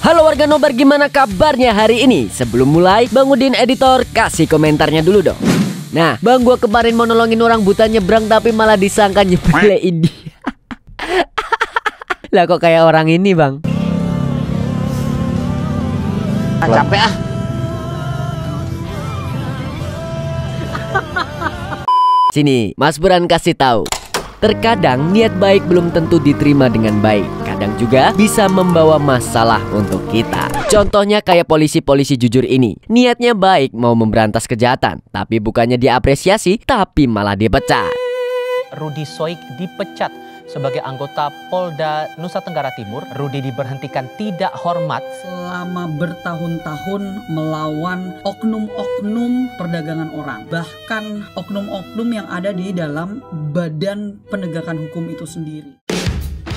Halo warga nobar, gimana kabarnya hari ini? Sebelum mulai, Bang Udin editor kasih komentarnya dulu dong. Nah, Bang, gua kemarin mau nolongin orang buta nyebrang tapi malah disangka nyepelein dia. Lah kok kayak orang ini, Bang? Capek ah. Sini, Mas Buran kasih tahu. Terkadang niat baik belum tentu diterima dengan baik. Kadang juga bisa membawa masalah untuk kita. Contohnya kayak polisi-polisi jujur ini. Niatnya baik mau memberantas kejahatan, tapi bukannya diapresiasi, tapi malah dipecat. Rudi Soik dipecat sebagai anggota Polda Nusa Tenggara Timur. Rudi diberhentikan tidak hormat selama bertahun-tahun melawan oknum-oknum perdagangan orang. Bahkan oknum-oknum yang ada di dalam badan penegakan hukum itu sendiri.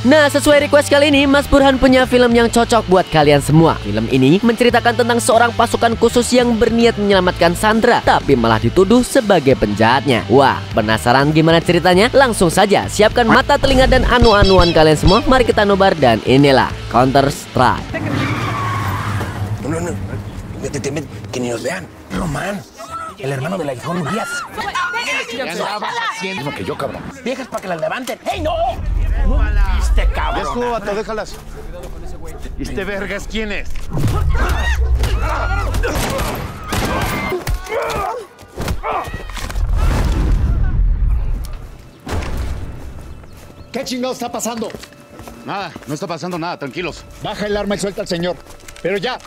Nah, sesuai request kali ini, Mas Burhan punya film yang cocok buat kalian semua. Film ini menceritakan tentang seorang pasukan khusus yang berniat menyelamatkan Sandra, tapi malah dituduh sebagai penjahatnya. Wah, penasaran gimana ceritanya? Langsung saja, siapkan mata, telinga, dan anu-anuan kalian semua. Mari kita nobar, dan inilah Counter Strike. No, métete, que ni nos vean. No, man. El hermano de la hija Díaz. ¿Qué andabas haciendo? Mismo que yo, cabrón. Viejas para que las levanten. ¡Hey, no! Este cabrón. Ya estuvo, vato, déjalas. ¿Y este vergas quién es? ¿Qué chingado está pasando? Nada, no está pasando nada, tranquilos. Baja el arma y suelta al señor. Pero ya.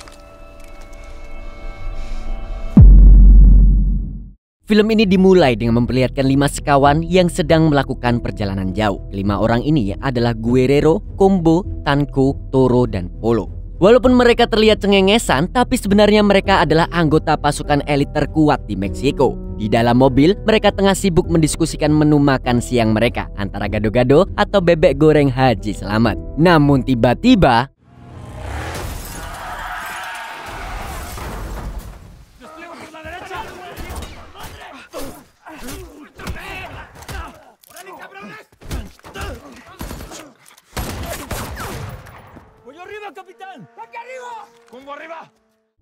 Film ini dimulai dengan memperlihatkan 5 sekawan yang sedang melakukan perjalanan jauh. 5 orang ini adalah Guerrero, Combo, Tanco, Toro, dan Polo. Walaupun mereka terlihat cengengesan, tapi sebenarnya mereka adalah anggota pasukan elit terkuat di Meksiko. Di dalam mobil, mereka tengah sibuk mendiskusikan menu makan siang mereka antara gado-gado atau bebek goreng Haji Selamat. Namun tiba-tiba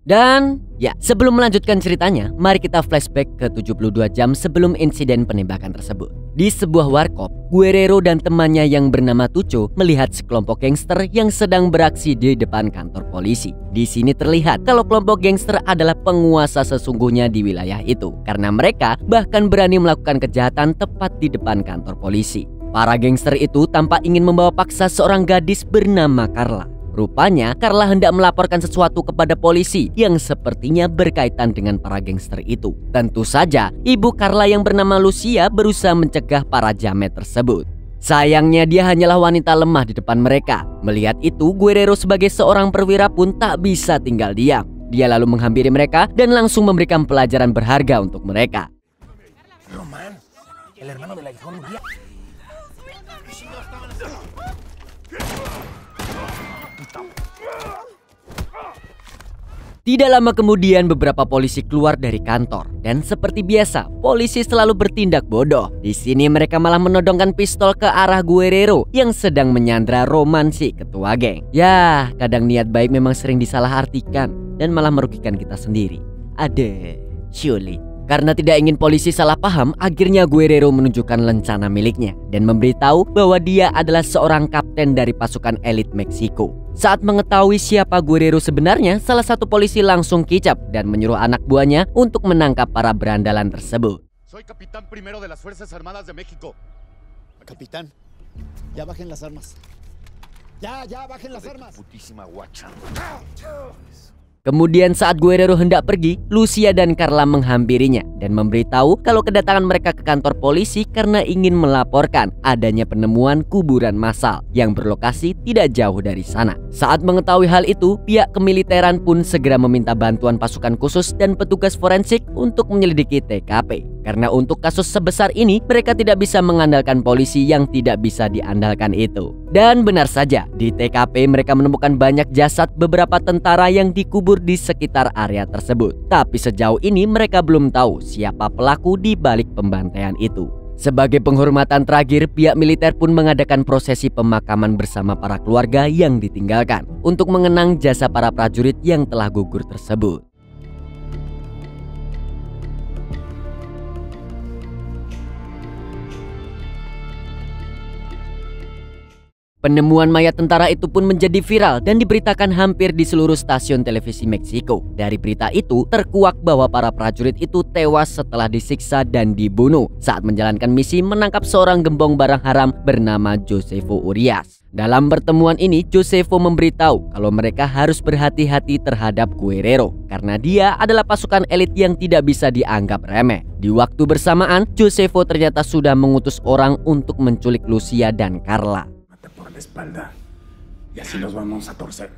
dan ya, sebelum melanjutkan ceritanya, mari kita flashback ke 72 jam sebelum insiden penembakan tersebut. Di sebuah warkop, Guerrero dan temannya yang bernama Tuco melihat sekelompok gangster yang sedang beraksi di depan kantor polisi. Di sini terlihat kalau kelompok gangster adalah penguasa sesungguhnya di wilayah itu, karena mereka bahkan berani melakukan kejahatan tepat di depan kantor polisi. Para gangster itu tampak ingin membawa paksa seorang gadis bernama Carla. Rupanya, Carla hendak melaporkan sesuatu kepada polisi yang sepertinya berkaitan dengan para gangster itu. Tentu saja, ibu Carla yang bernama Lucia berusaha mencegah para jamet tersebut. Sayangnya dia hanyalah wanita lemah di depan mereka. Melihat itu, Guerrero sebagai seorang perwira pun tak bisa tinggal diam. Dia lalu menghampiri mereka dan langsung memberikan pelajaran berharga untuk mereka. No, man. El hermano de la hija Díaz. Tidak lama kemudian beberapa polisi keluar dari kantor dan seperti biasa polisi selalu bertindak bodoh. Di sini mereka malah menodongkan pistol ke arah Guerrero yang sedang menyandra Roman si ketua geng. Ya, kadang niat baik memang sering disalahartikan dan malah merugikan kita sendiri. Ada sulit. Karena tidak ingin polisi salah paham, akhirnya Guerrero menunjukkan lencana miliknya dan memberitahu bahwa dia adalah seorang kapten dari pasukan elit Meksiko. Saat mengetahui siapa Guerrero sebenarnya, salah satu polisi langsung kicap dan menyuruh anak buahnya untuk menangkap para berandalan tersebut. Soy capitán primero de las Fuerzas Armadas de México. Capitán, ya bajen las armas. Ya bajen las armas. Putísima guacha. Kemudian saat Guerrero hendak pergi, Lucia dan Carla menghampirinya dan memberitahu kalau kedatangan mereka ke kantor polisi karena ingin melaporkan adanya penemuan kuburan massal yang berlokasi tidak jauh dari sana. Saat mengetahui hal itu, pihak kemiliteran pun segera meminta bantuan pasukan khusus dan petugas forensik untuk menyelidiki TKP. Karena untuk kasus sebesar ini, mereka tidak bisa mengandalkan polisi yang tidak bisa diandalkan itu. Dan benar saja, di TKP mereka menemukan banyak jasad beberapa tentara yang dikubur di sekitar area tersebut. Tapi sejauh ini mereka belum tahu siapa pelaku di balik pembantaian itu. Sebagai penghormatan terakhir, pihak militer pun mengadakan prosesi pemakaman bersama para keluarga yang ditinggalkan untuk mengenang jasa para prajurit yang telah gugur tersebut. Penemuan mayat tentara itu pun menjadi viral dan diberitakan hampir di seluruh stasiun televisi Meksiko. Dari berita itu terkuak bahwa para prajurit itu tewas setelah disiksa dan dibunuh saat menjalankan misi menangkap seorang gembong barang haram bernama Josefo Urias. Dalam pertemuan ini, Josefo memberitahu kalau mereka harus berhati-hati terhadap Guerrero karena dia adalah pasukan elit yang tidak bisa dianggap remeh. Di waktu bersamaan, Josefo ternyata sudah mengutus orang untuk menculik Lucia dan Carla. Espalda y así los vamos a torcer.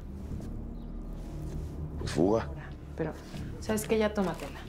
Pues fuga. Pero, ¿sabes qué? Ya tómatela.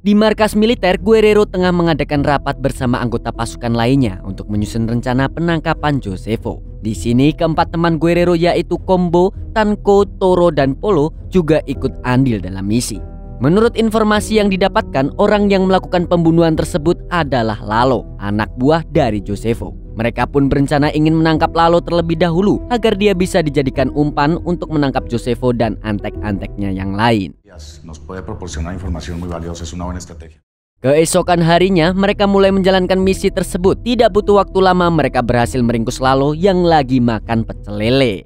Di markas militer, Guerrero tengah mengadakan rapat bersama anggota pasukan lainnya untuk menyusun rencana penangkapan Josefo. Di sini keempat teman Guerrero yaitu Combo, Tanco, Toro, dan Polo juga ikut andil dalam misi. Menurut informasi yang didapatkan, orang yang melakukan pembunuhan tersebut adalah Lalo, anak buah dari Josefo. Mereka pun berencana ingin menangkap Lalo terlebih dahulu agar dia bisa dijadikan umpan untuk menangkap Josefo dan antek-anteknya yang lain. Nos puede proporcionar información muy valiosa, es una buena estrategia. Keesokan harinya, mereka mulai menjalankan misi tersebut. Tidak butuh waktu lama, mereka berhasil meringkus Lalo yang lagi makan pecel lele.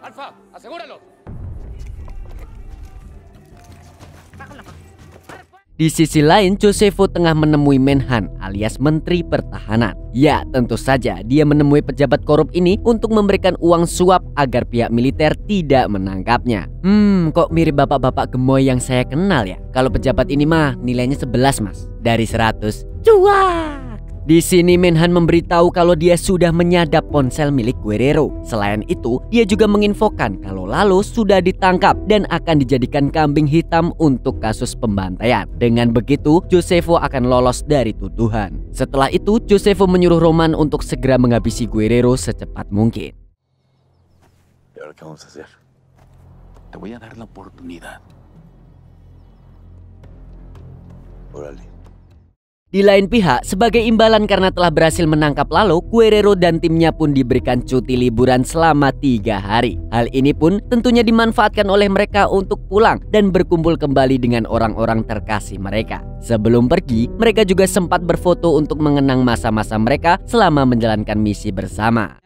Alfa, asegúralo. Di sisi lain, Josefo tengah menemui Menhan alias Menteri Pertahanan. Ya, tentu saja dia menemui pejabat korup ini untuk memberikan uang suap agar pihak militer tidak menangkapnya. Kok mirip bapak-bapak gemoy yang saya kenal ya? Kalau pejabat ini mah nilainya 11 mas. Dari 100. Cuak! Di sini Menhan memberitahu kalau dia sudah menyadap ponsel milik Guerrero. Selain itu, dia juga menginfokan kalau Lalo sudah ditangkap dan akan dijadikan kambing hitam untuk kasus pembantaian. Dengan begitu, Josefo akan lolos dari tuduhan. Setelah itu, Josefo menyuruh Roman untuk segera menghabisi Guerrero secepat mungkin. ¿Y ahora qué vamos a hacer? Te voy a dar la oportunidad. Órale. Di lain pihak, sebagai imbalan karena telah berhasil menangkap Lalo, Guerrero dan timnya pun diberikan cuti liburan selama 3 hari. Hal ini pun tentunya dimanfaatkan oleh mereka untuk pulang dan berkumpul kembali dengan orang-orang terkasih mereka. Sebelum pergi, mereka juga sempat berfoto untuk mengenang masa-masa mereka selama menjalankan misi bersama.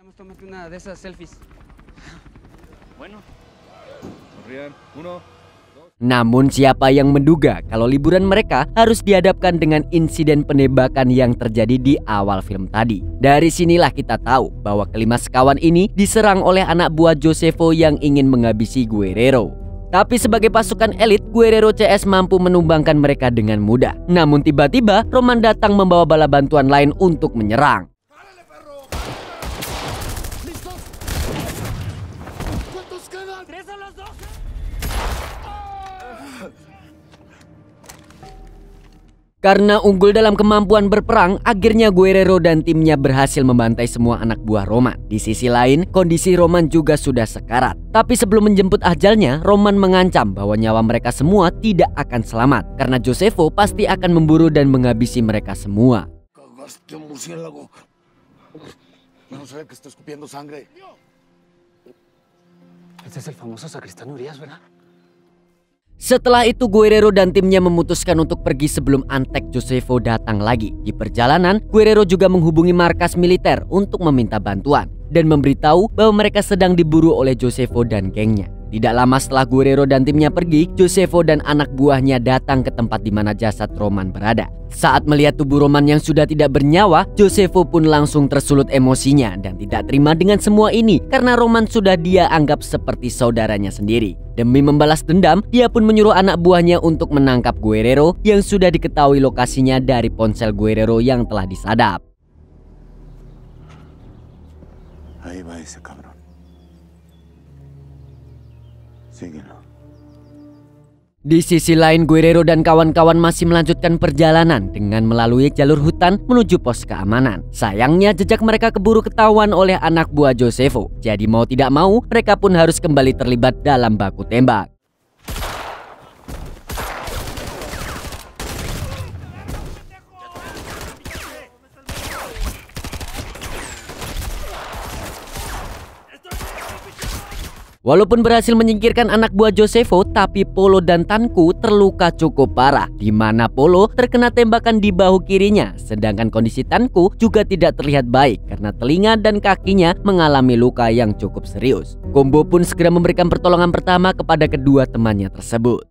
Namun siapa yang menduga kalau liburan mereka harus dihadapkan dengan insiden penembakan yang terjadi di awal film tadi. Dari sinilah kita tahu bahwa kelima sekawan ini diserang oleh anak buah Josefo yang ingin menghabisi Guerrero. Tapi sebagai pasukan elit, Guerrero CS mampu menumbangkan mereka dengan mudah. Namun tiba-tiba Roman datang membawa bala bantuan lain untuk menyerang. Karena unggul dalam kemampuan berperang, akhirnya Guerrero dan timnya berhasil membantai semua anak buah Roman. Di sisi lain, kondisi Roman juga sudah sekarat. Tapi sebelum menjemput ajalnya, Roman mengancam bahwa nyawa mereka semua tidak akan selamat karena Josefo pasti akan memburu dan menghabisi mereka semua. Setelah itu Guerrero dan timnya memutuskan untuk pergi sebelum antek Josefo datang lagi. Di perjalanan, Guerrero juga menghubungi markas militer untuk meminta bantuan dan memberitahu bahwa mereka sedang diburu oleh Josefo dan gengnya. Tidak lama setelah Guerrero dan timnya pergi, Josefo dan anak buahnya datang ke tempat di mana jasad Roman berada. Saat melihat tubuh Roman yang sudah tidak bernyawa, Josefo pun langsung tersulut emosinya dan tidak terima dengan semua ini karena Roman sudah dia anggap seperti saudaranya sendiri. Demi membalas dendam, dia pun menyuruh anak buahnya untuk menangkap Guerrero yang sudah diketahui lokasinya dari ponsel Guerrero yang telah disadap. Ahí va ese cabrón. Síguelo. Di sisi lain, Guerrero dan kawan-kawan masih melanjutkan perjalanan dengan melalui jalur hutan menuju pos keamanan. Sayangnya jejak mereka keburu ketahuan oleh anak buah Josefo. Jadi mau tidak mau, mereka pun harus kembali terlibat dalam baku tembak. Walaupun berhasil menyingkirkan anak buah Josefo, tapi Polo dan Tanku terluka cukup parah, di mana Polo terkena tembakan di bahu kirinya, sedangkan kondisi Tanku juga tidak terlihat baik karena telinga dan kakinya mengalami luka yang cukup serius. Combo pun segera memberikan pertolongan pertama kepada kedua temannya tersebut.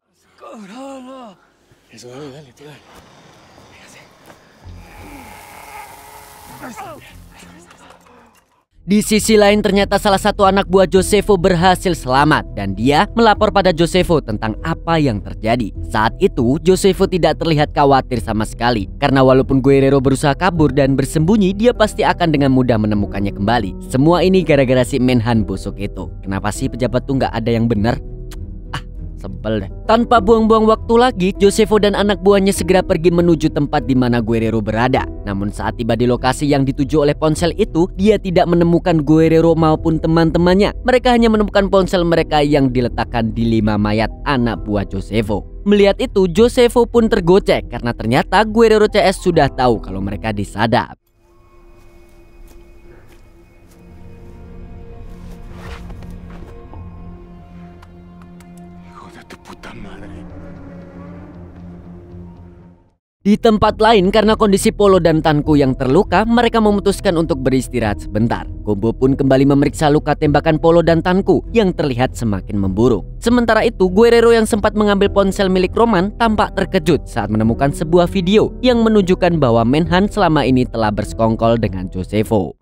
Di sisi lain, ternyata salah satu anak buah Josefo berhasil selamat dan dia melapor pada Josefo tentang apa yang terjadi. Saat itu, Josefo tidak terlihat khawatir sama sekali karena walaupun Guerrero berusaha kabur dan bersembunyi, dia pasti akan dengan mudah menemukannya kembali. Semua ini gara-gara si Menhan busuk itu. Kenapa sih pejabat tuh nggak ada yang benar? Sebel deh. Tanpa buang-buang waktu lagi, Josefo dan anak buahnya segera pergi menuju tempat di mana Guerrero berada. Namun saat tiba di lokasi yang dituju oleh ponsel itu, dia tidak menemukan Guerrero maupun teman-temannya. Mereka hanya menemukan ponsel mereka yang diletakkan di 5 mayat anak buah Josefo. Melihat itu, Josefo pun tergocek karena ternyata Guerrero CS sudah tahu kalau mereka disadap. Di tempat lain, karena kondisi Polo dan Tanku yang terluka, mereka memutuskan untuk beristirahat sebentar. Combo pun kembali memeriksa luka tembakan Polo dan Tanku yang terlihat semakin memburuk. Sementara itu, Guerrero yang sempat mengambil ponsel milik Roman tampak terkejut saat menemukan sebuah video yang menunjukkan bahwa Menhan selama ini telah bersekongkol dengan Josefo.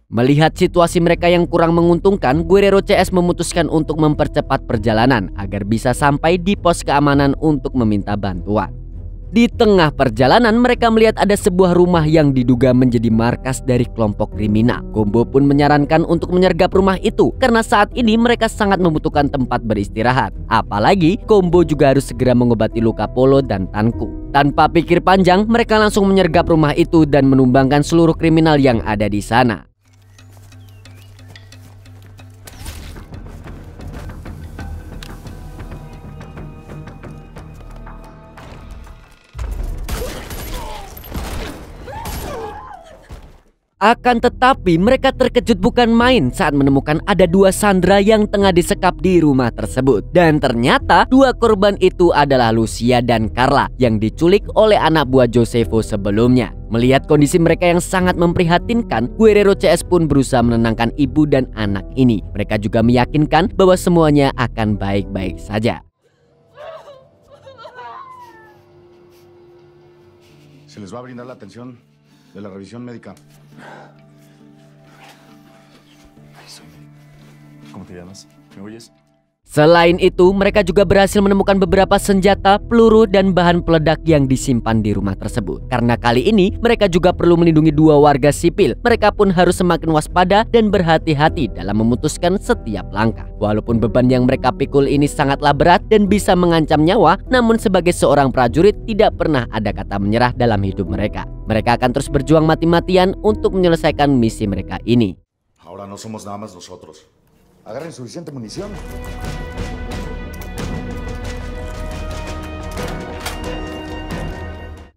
Melihat situasi mereka yang kurang menguntungkan, Guerrero CS memutuskan untuk mempercepat perjalanan agar bisa sampai di pos keamanan untuk meminta bantuan. Di tengah perjalanan, mereka melihat ada sebuah rumah yang diduga menjadi markas dari kelompok kriminal. Combo pun menyarankan untuk menyergap rumah itu karena saat ini mereka sangat membutuhkan tempat beristirahat. Apalagi Combo juga harus segera mengobati luka Polo dan Tanku. Tanpa pikir panjang, mereka langsung menyergap rumah itu dan menumbangkan seluruh kriminal yang ada di sana. Akan tetapi mereka terkejut bukan main saat menemukan ada 2 sandera yang tengah disekap di rumah tersebut. Dan ternyata 2 korban itu adalah Lucia dan Carla yang diculik oleh anak buah Josefo sebelumnya. Melihat kondisi mereka yang sangat memprihatinkan, Guerrero CS pun berusaha menenangkan ibu dan anak ini. Mereka juga meyakinkan bahwa semuanya akan baik-baik saja. Se les va a brindar la atención de la revisión médica. Soy médico. ¿Cómo te llamas? ¿Me oyes? Selain itu, mereka juga berhasil menemukan beberapa senjata, peluru, dan bahan peledak yang disimpan di rumah tersebut. Karena kali ini, mereka juga perlu melindungi 2 warga sipil. Mereka pun harus semakin waspada dan berhati-hati dalam memutuskan setiap langkah. Walaupun beban yang mereka pikul ini sangatlah berat dan bisa mengancam nyawa, namun sebagai seorang prajurit tidak pernah ada kata menyerah dalam hidup mereka. Mereka akan terus berjuang mati-matian untuk menyelesaikan misi mereka ini. Ahora no somos nada más nosotros. Agarren suficiente munición.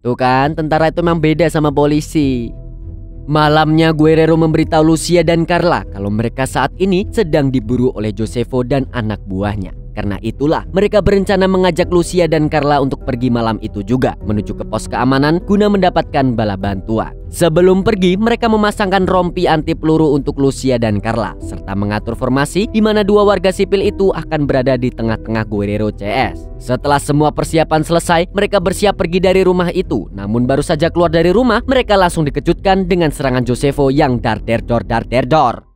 Tuh kan, tentara itu memang beda sama polisi. Malamnya Guerrero memberitahu Lucia dan Carla kalau mereka saat ini sedang diburu oleh Josefo dan anak buahnya. Karena itulah mereka berencana mengajak Lucia dan Carla untuk pergi malam itu juga menuju ke pos keamanan guna mendapatkan bala bantuan. Sebelum pergi, mereka memasangkan rompi anti peluru untuk Lucia dan Carla serta mengatur formasi di mana 2 warga sipil itu akan berada di tengah-tengah Guerrero CS. Setelah semua persiapan selesai, mereka bersiap pergi dari rumah itu. Namun baru saja keluar dari rumah, mereka langsung dikejutkan dengan serangan Josefo yang dar-der-dor.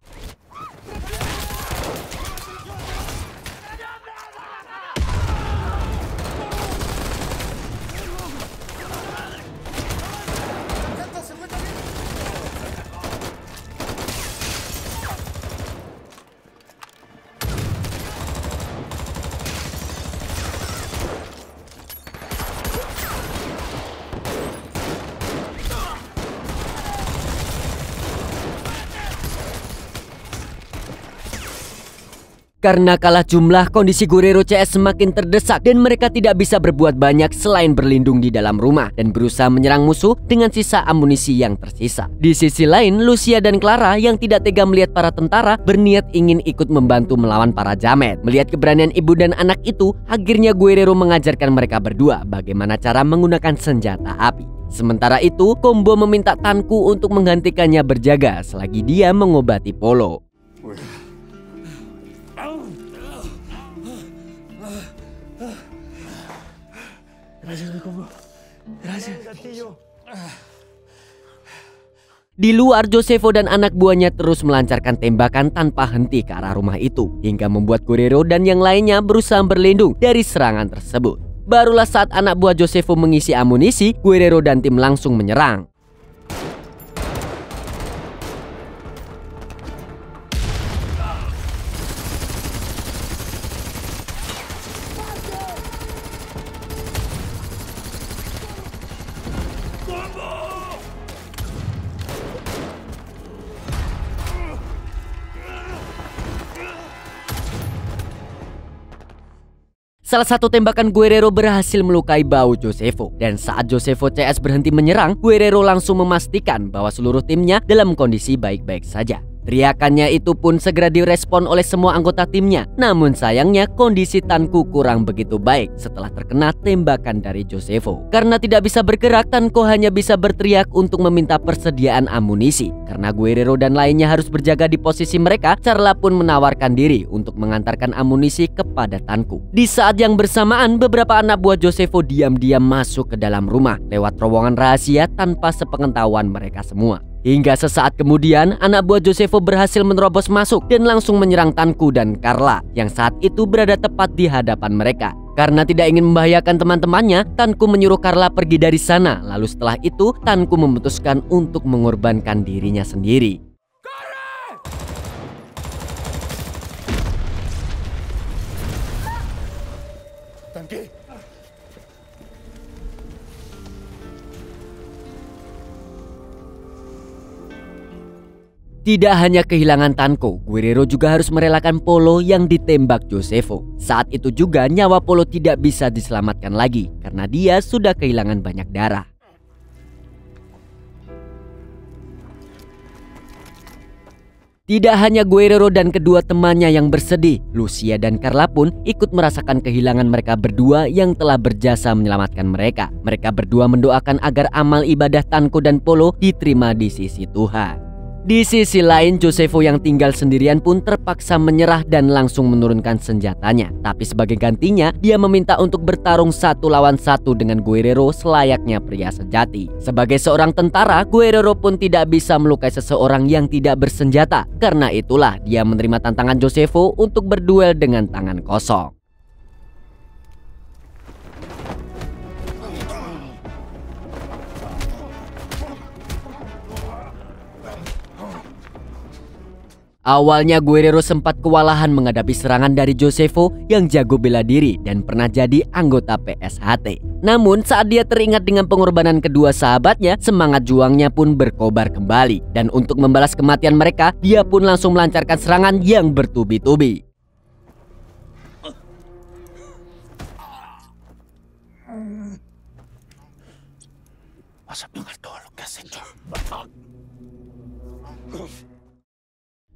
Karena kalah jumlah, kondisi Guerrero CS semakin terdesak dan mereka tidak bisa berbuat banyak selain berlindung di dalam rumah dan berusaha menyerang musuh dengan sisa amunisi yang tersisa. Di sisi lain, Lucia dan Clara yang tidak tega melihat para tentara berniat ingin ikut membantu melawan para jamet. Melihat keberanian ibu dan anak itu, akhirnya Guerrero mengajarkan mereka berdua bagaimana cara menggunakan senjata api. Sementara itu, Combo meminta Tanku untuk menggantikannya berjaga selagi dia mengobati Polo. Di luar, Josefo dan anak buahnya terus melancarkan tembakan tanpa henti ke arah rumah itu, hingga membuat Guerrero dan yang lainnya berusaha berlindung dari serangan tersebut. Barulah saat anak buah Josefo mengisi amunisi, Guerrero dan tim langsung menyerang. Salah satu tembakan Guerrero berhasil melukai bahu Josefo. Dan saat Josefo CS berhenti menyerang, Guerrero langsung memastikan bahwa seluruh timnya dalam kondisi baik-baik saja. Teriakannya itu pun segera direspon oleh semua anggota timnya. Namun sayangnya kondisi Tanku kurang begitu baik setelah terkena tembakan dari Josefo. Karena tidak bisa bergerak, Tanku hanya bisa berteriak untuk meminta persediaan amunisi. Karena Guerrero dan lainnya harus berjaga di posisi mereka, Carla pun menawarkan diri untuk mengantarkan amunisi kepada Tanku. Di saat yang bersamaan, beberapa anak buah Josefo diam-diam masuk ke dalam rumah lewat terowongan rahasia tanpa sepengetahuan mereka semua. Hingga sesaat kemudian, anak buah Josefo berhasil menerobos masuk dan langsung menyerang Tanku dan Carla yang saat itu berada tepat di hadapan mereka. Karena tidak ingin membahayakan teman-temannya, Tanku menyuruh Carla pergi dari sana. Lalu setelah itu, Tanku memutuskan untuk mengorbankan dirinya sendiri. Tidak hanya kehilangan Tanku, Guerrero juga harus merelakan Polo yang ditembak Josefo. Saat itu juga nyawa Polo tidak bisa diselamatkan lagi karena dia sudah kehilangan banyak darah. Tidak hanya Guerrero dan kedua temannya yang bersedih, Lucia dan Carla pun ikut merasakan kehilangan mereka berdua yang telah berjasa menyelamatkan mereka. Mereka berdua mendoakan agar amal ibadah Tanku dan Polo diterima di sisi Tuhan. Di sisi lain, Josefo yang tinggal sendirian pun terpaksa menyerah dan langsung menurunkan senjatanya. Tapi sebagai gantinya, dia meminta untuk bertarung 1 lawan 1 dengan Guerrero selayaknya pria sejati. Sebagai seorang tentara, Guerrero pun tidak bisa melukai seseorang yang tidak bersenjata. Karena itulah dia menerima tantangan Josefo untuk berduel dengan tangan kosong. Awalnya Guerrero sempat kewalahan menghadapi serangan dari Josefo yang jago bela diri dan pernah jadi anggota PSHT. Namun saat dia teringat dengan pengorbanan kedua sahabatnya, semangat juangnya pun berkobar kembali. Dan untuk membalas kematian mereka, dia pun langsung melancarkan serangan yang bertubi-tubi.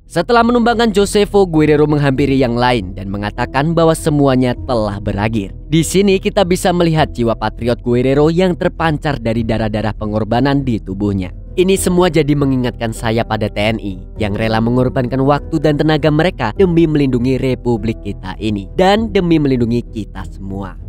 Setelah menumbangkan Josefo, Guerrero menghampiri yang lain dan mengatakan bahwa semuanya telah berakhir. Di sini kita bisa melihat jiwa patriot Guerrero yang terpancar dari darah-darah pengorbanan di tubuhnya. Ini semua jadi mengingatkan saya pada TNI yang rela mengorbankan waktu dan tenaga mereka demi melindungi republik kita ini dan demi melindungi kita semua.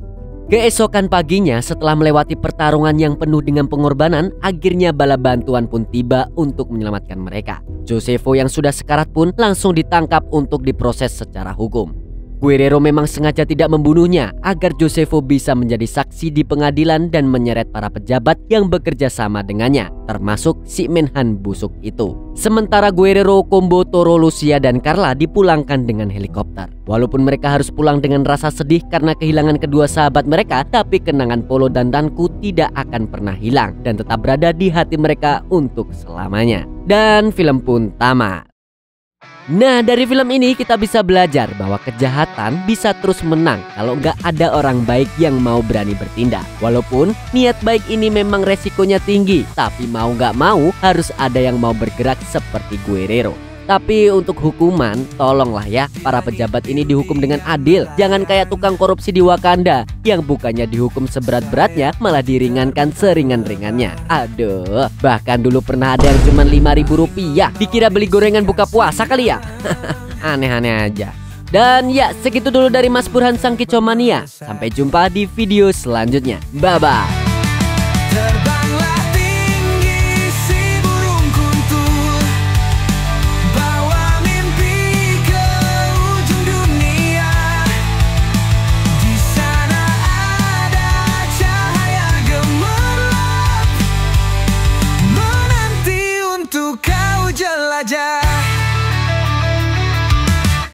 Keesokan paginya, setelah melewati pertarungan yang penuh dengan pengorbanan, akhirnya bala bantuan pun tiba untuk menyelamatkan mereka. Josefo yang sudah sekarat pun langsung ditangkap untuk diproses secara hukum. Guerrero memang sengaja tidak membunuhnya agar Josefo bisa menjadi saksi di pengadilan dan menyeret para pejabat yang bekerja sama dengannya, termasuk si Menhan busuk itu. Sementara Guerrero, Combo, Toro, Lucia, dan Carla dipulangkan dengan helikopter. Walaupun mereka harus pulang dengan rasa sedih karena kehilangan kedua sahabat mereka, tapi kenangan Polo dan Tanku tidak akan pernah hilang dan tetap berada di hati mereka untuk selamanya. Dan film pun tamat. Nah, dari film ini kita bisa belajar bahwa kejahatan bisa terus menang kalau nggak ada orang baik yang mau berani bertindak. Walaupun niat baik ini memang resikonya tinggi, tapi mau nggak mau harus ada yang mau bergerak seperti Guerrero. Tapi untuk hukuman, tolonglah ya para pejabat ini dihukum dengan adil. Jangan kayak tukang korupsi di Wakanda yang bukannya dihukum seberat-beratnya malah diringankan seringan-ringannya. Aduh, bahkan dulu pernah ada yang cuma Rp5.000. Dikira beli gorengan buka puasa kali ya. Aneh-aneh aja. Dan ya, segitu dulu dari Mas Burhan Sang Kicomania. Sampai jumpa di video selanjutnya. Bye-bye.